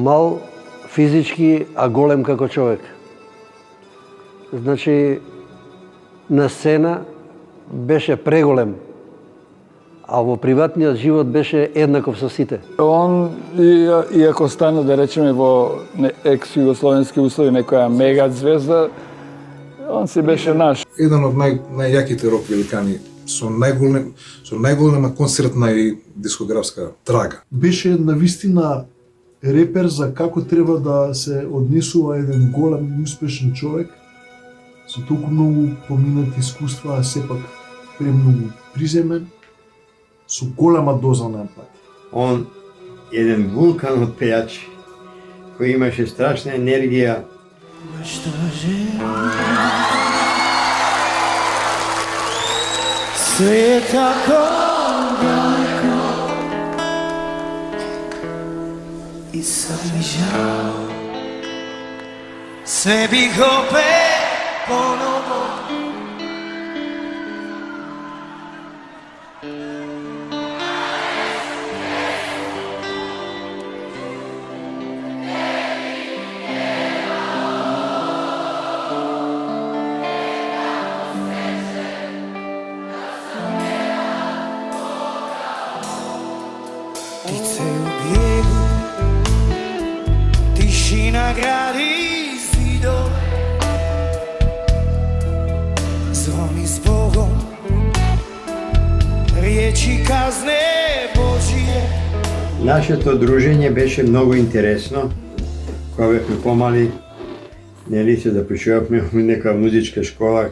мал физички, а голем како човек. Значи, на сцена беше преголем, а во приватниот живот беше еднаков со сите. Он, иако стана, да речеме, во екс-југословенски услови некоја мега звезда, он си беше наш. Еден од најјаките рок великани со најголема концертна и дискографска трага. Беше навистина репер за како треба да се однесува еден голем и успешен човек со толку многу поминати искуства, а сепак премногу приземен, со голема доза на емпатија. Он еден вулкан од пејачи кој имаше страшна енергија. Sve tako daleko I sad mi žao Sve bih opet ponovo Ptice u bijegu, tišina gradi zidove, zvoni s Bogom, riječi kazne Božije. Нашето дружење беше многу интересно. Кога бевме помали, нели се запишувавме во нека музичка школа,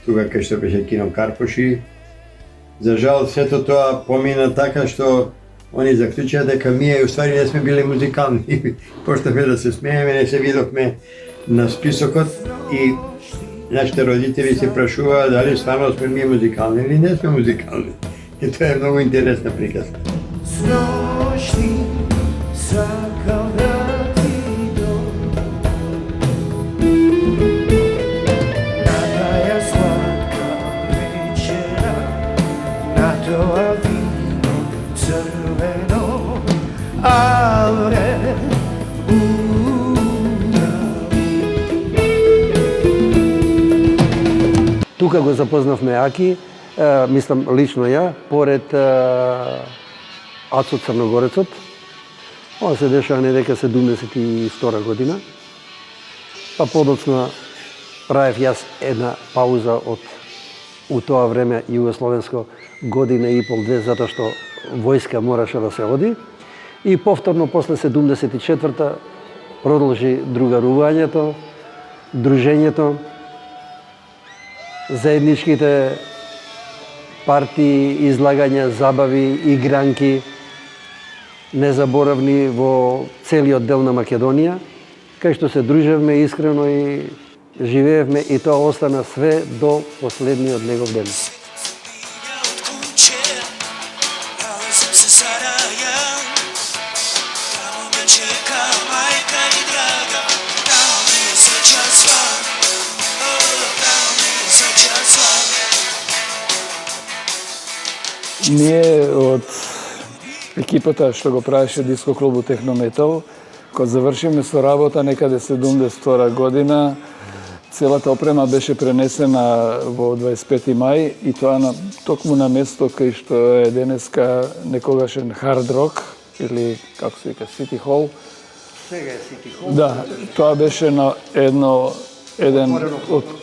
тука кај што беше кино Карпоши. За жал, сето тоа помина така што они заклучија дека ние уствари не сме биле музикални. Почнавме да се смееме, не се видовме на списокот и нашите родители се прашуваа дали стварно сме ние музикални или не сме музикални. И тоа е многу интересна приказка. Noćni sakal vrati dom Na taja slatka večera Na toa vino crveno Alre Тука го запознавме Аки, мислам лично ја, поред Ацо Црногорецот. Ова се дешава недека 72 година. Па подоцна правев јас една пауза од у тоа време југословенско година и пол, две, затоа што војска мораше да се оди. И повторно после 74-та продолжи другарувањето, дружењето, заедничките партии, излагања, забави, игранки, незаборавни во целиот дел на Македонија, кај што се дружевме искрено и живеевме и тоа остана све до последниот негов ден. Ние од екипата што го правеше диско клубу Технометал, кога завршиме со работа некаде 72 година, целата опрема беше пренесена во 25 мај и тоа токму на место кај што е денеска некогашен Hard Rock или како се вика City Hall. Сега е City Hall. Да, тоа беше на еден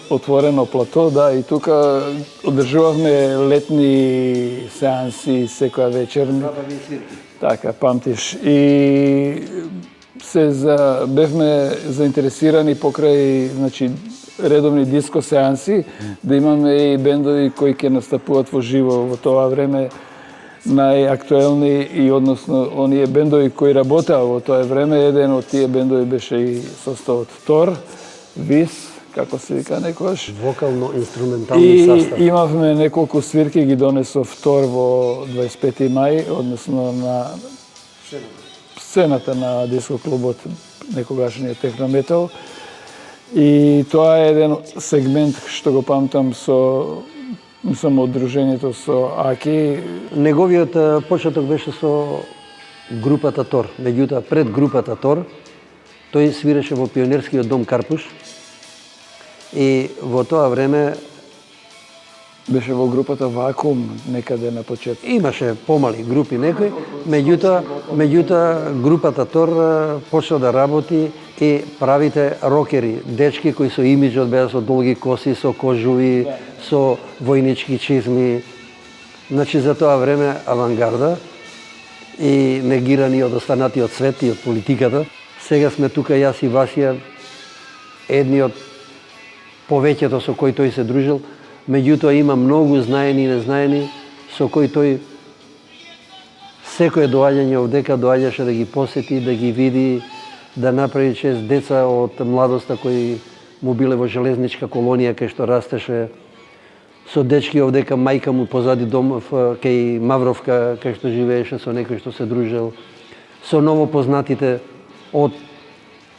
отворено плато, да, и тука одржувавме летни сеанси секоја вечер. Така, памтиш. И бевме заинтересирани покрај, значи, редовни диско сеанси, да имаме и бендови кои ќе настапуваат во живо во тоа време, најактуелни и односно оние бендови кои работеа во тоа време. Еден од тие бендови беше и состав од Тор, Вис, како се вика некојаш. Вокално-инструментални состав. И имавме неколку свирки, ги донесов Тор во 25 мај, односно на сцената на диско клубот, некогашниот Технометал. И тоа е еден сегмент што го памтам со од дружењето со Аки. Неговиот почеток беше со групата Тор. Меѓутоа, пред групата Тор, тој свиреше во пионерскиот дом Карпуш и во тоа време Беше во групата Вакуум некаде на почеток. имаше помали групи некои, меѓутоа групата Тор почна да работи и правите рокери, дечки кои со имиџот беа со долги коси, со кожуви, со војнички чизми. Значи за тоа време авангарда и негирани од останатиот свет и од политиката. Сега сме тука јас и Васија, едни од повеќето со кои тој се дружил, меѓутоа има многу знаени и незнаени со кои тој секое доаѓање овдека доаѓаше да ги посети, да ги види, да направи чест деца од младоста кои му биле во железничка колонија кај што растеше, со дечки овдека, мајка му позади домов кај Мавровка, кај што живееше, со некој што се дружел, со новопознатите од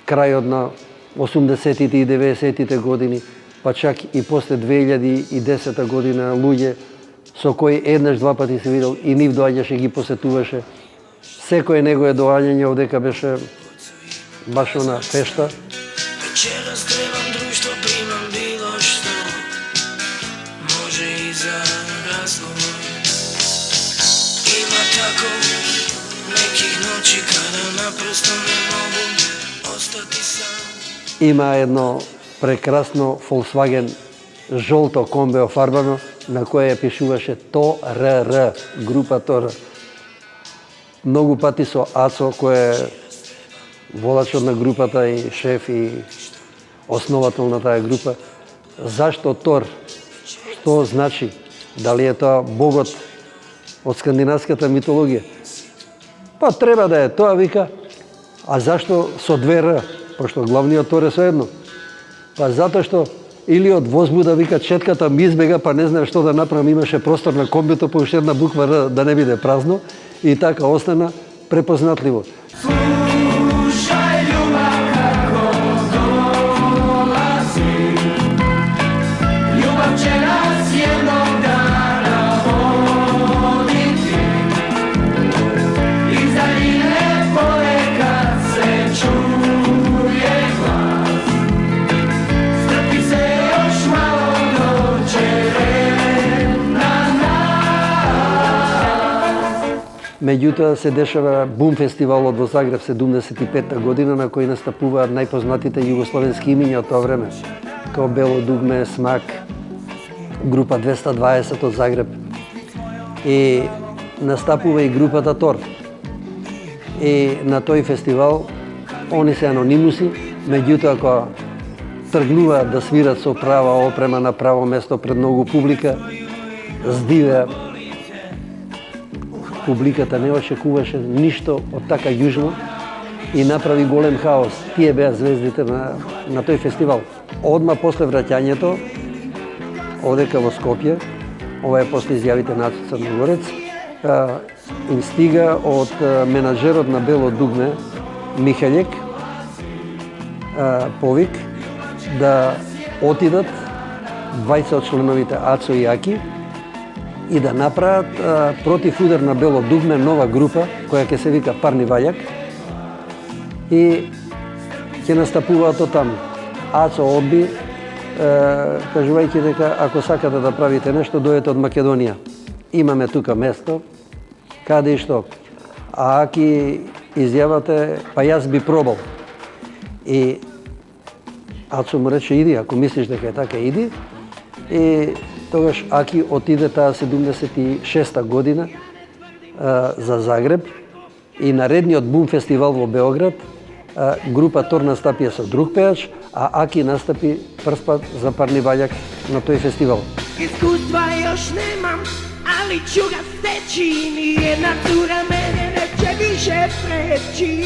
крајот на 80-тите и 90-тите години, па чак и после 2010 година луѓе со кои еднаш, два пати се видел и нив доаѓаше, ги посетуваше. Секое негове доаѓање овдека беше баш она фешта. Вечерас требам друштво, примам било што, може и за разговор. Има тако неких ночи када напросто не могу остати сам. Има едно прекрасно Volkswagen жолто комбе офарбано на кое пишуваше ТОРР, група ТОР. Многу пати со Ацо, кој е водачот на групата и шеф и основател на таа група. Зашто Тор? Што значи? Дали е тоа богот од скандинавската митологија? Па треба да е тоа, вика. А зашто со две Р? Пошто главниот Тор е со едно. Па затоа што или од возбуда, вика, четката ми избега, па не знае што да направам, имаше простор на комбито, по уште една буква Р да не биде празно, и така остана препознатливо. Слушај, љубав како долази, љубав ќе нас едног дана водити, и за ине понекад се чуе глас, стрпи се још мало доđe на нас. Меѓутоа се дешава Бум фестивалот во Загреб 75-та година, на кој настапуваат најпознатите југословенски имиња од тоа време, као Бело дугме, Смак, група 220 од Загреб. И настапува и групата Тор. И на тој фестивал они се анонимуси, меѓутоа кога тргнуваат да свират со права опрема на право место пред многу публика, здивеа. Публиката не очекуваше ништо од така јужно и направи голем хаос. Тие беа звездите на тој фестивал. Одма после враќањето, одека во Скопје, ова е после изјавите на Ацо Црногорец, им стига од менаџерот на Бело дугме, Михаљек, повик да отидат двајца од членовите Ацо и Аки и да направат против удар на Бело дугме нова група која ќе се вика Парни Ваљак и ќе настапуваат од таму. Ацо одби, кажувајќи дека ако сакате да правите нешто, дојдете од Македонија. Имаме тука место, каде и што. А Аки изјавате, па јас би пробал. И Ацо му рече, иди, ако мислиш дека е така, иди. И тогаш Аки отиде таа 76-та година за Загреб и наредниот Бум фестивал во Београд група Тор настапија со друг пејач, а Аки настапи прв пат за Парни Ваљак на тој фестивал. Искуства još nemam, ali ću ga steći, nijedna cura mene neće više preći.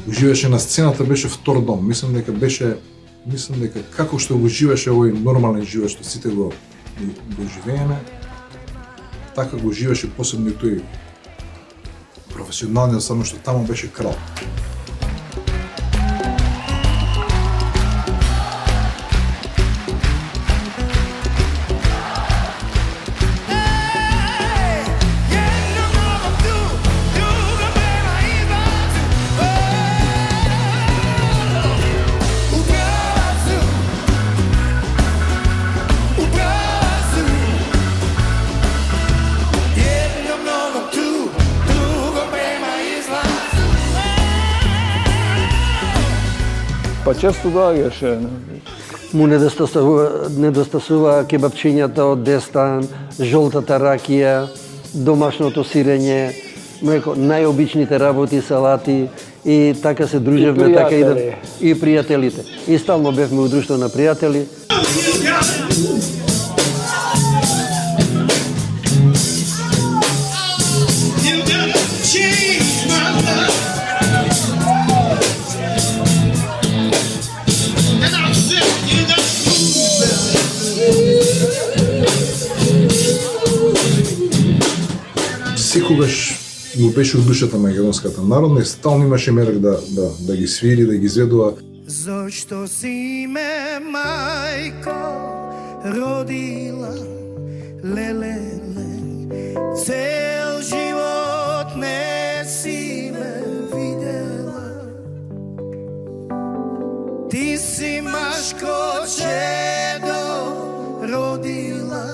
Уживаше на сцената, беше втор дом. Мислам дека како што го живееше овој нормален живот што сите го живееме, така го живееше посебно и тој професионалниот, само што таму беше крал. Jedno malo па често доаѓаше. Му недостасува кебапчињата од Дестан, жолтата ракија, домашното сирење, млеко, најобичните работи, салати и така се дружевме, И така пријатели. и пријателите. И стално бевме у друштво на пријатели. You gotta change my life. And I'm sick, you know. Секогаш му беше у душата македонската народна и стално имаше мерак да ги свири, да ги изведува. Зошто си ме, мајко, родила, лелеле, цел живот не си ме видела. Ти си машко чедо, родила,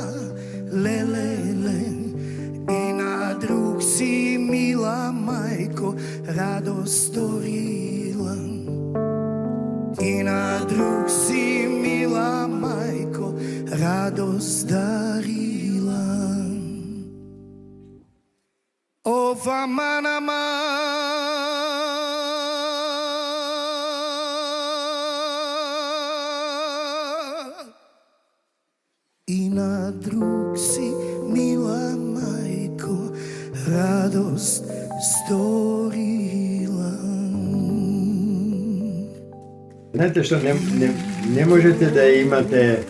лелеле, и на друг си, мила мајко, радост сторила. И на друг си, мила мајко, радост дарила. Ова манама и на друг си, мила мајко, радост сторила. Знаете што, не можете да имате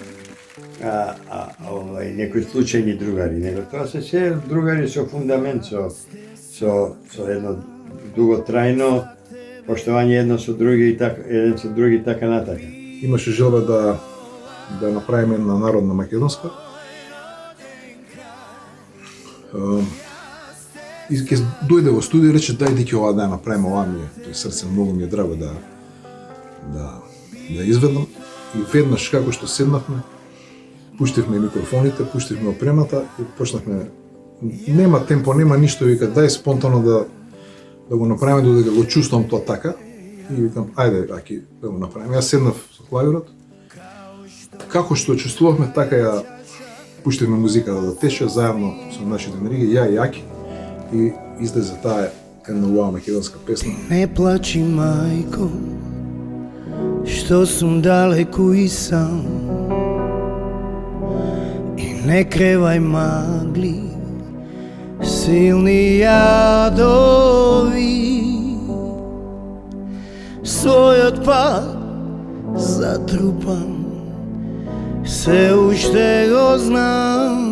некои случајни другари, него тоа се другари со фундамент, со едно дуготрајно поштовање едно со други и така, еден со други така натака. Имаше желба да направиме една народна македонска. И ќе дојде во студија и рече дај Дики ова да ја направиме, ова ми е, тој срце многу ми е драго да изведам. И веднаш како што седнавме, пуштивме микрофоните, пуштивме опремата и почнавме. Нема темпо, нема ништо, вика дај спонтано да го направиме, да го чувствувам тоа така. И викам ајде Аки да го направиме. Јас седнав со клавирот. Како што чувствувавме, така ја пуштивме музиката да тече заедно со нашите енергии, ја и Аки. И излезе таа една убава македонска песна. Не плачи, мајко, што сум далеку и сам. И не кревај магли, силни јадови. Својот пат затрупан, се уште го знам.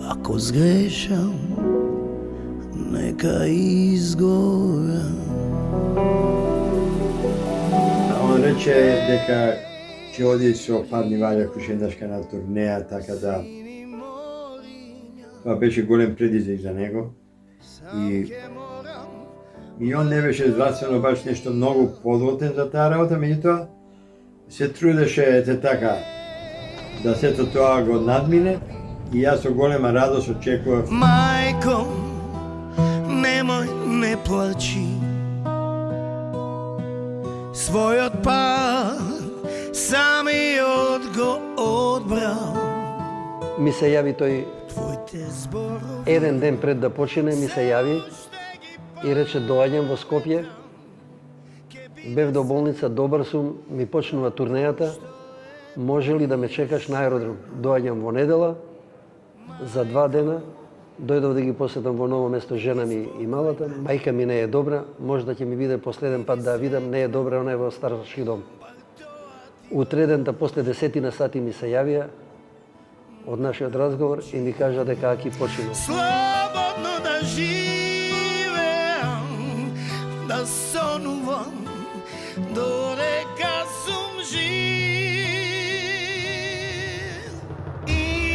Ако сгрешам, нека изгорам. Он рече дека ќе оди со Парни Ваља Кушендашка на турнеја, така да тоа беше голем предизвик за него. И он не беше здравствено баш нешто многу подготвен за таа работа, меѓутоа се трудеше така да сето тоа го надмине и јас со голема радост очекував. Мајко, немој, не плачи. Својот пат самиот го одбрал. Ми се јави тој Твоите зборови. еден ден пред да почине, ми се јави и рече доаѓам во Скопје. Бев до болница, добар сум, ми почнува турнејата. Може ли да ме чекаш на аеродром? Доаѓам во недела, за 2 дена, дојдов да ги посетам во ново место жена ми и малата. Мајка ми не е добра, може да ќе ми биде последен пат да ја видам, не е добра, она е во старши дом. Утредента после 10 сати ми се јавија од нашиот разговор и ми кажа дека Аки починал. Слободно да живеам, да сонувам, додека сум жив.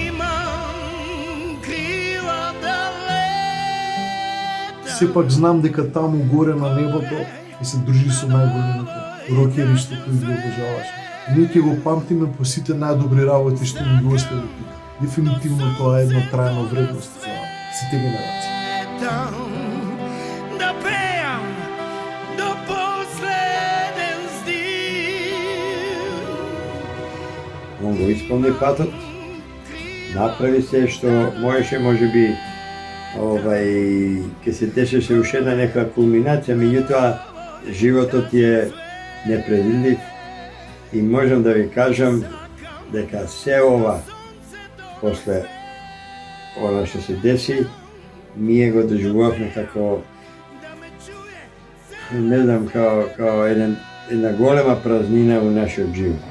Имам крила да летам. Сепак знам дека таму горе на небото и се дружи со најголемите рокери што тој ги обожаваше. Ние ќе го памтиме по сите најдобри работи што ни ги остави тука. Дефинитивно тоа е една трајна вредност за сите генерации. Да пеам до последен го исполни патот, направи се што можеше, можеби ке се дешеше уште една нека кулминација, меѓутоа животот е непредвидлив и можам да ви кажам дека се ова после она што се деси, ние го доживувавме како не знам, као една голема празнина во нашиот живот.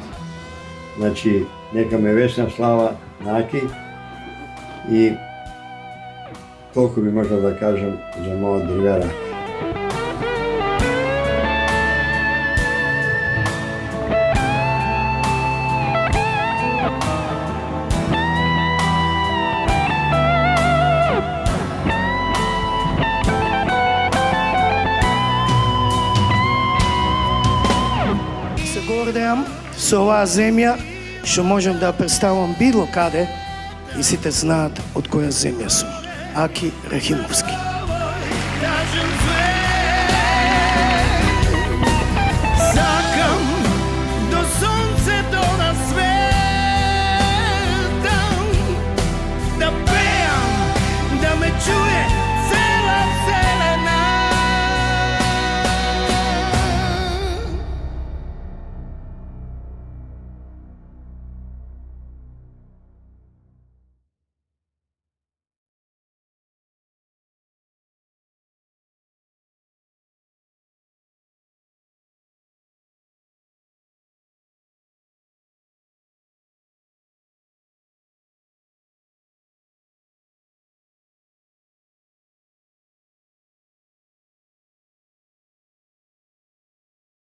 Значи, нека ме вечна слава Наки и толку би можел да кажам за мојот другара. Се гордеам со оваа земја, што можам да представам било каде и сите знаат од која земја сум. Аки Рахимовски.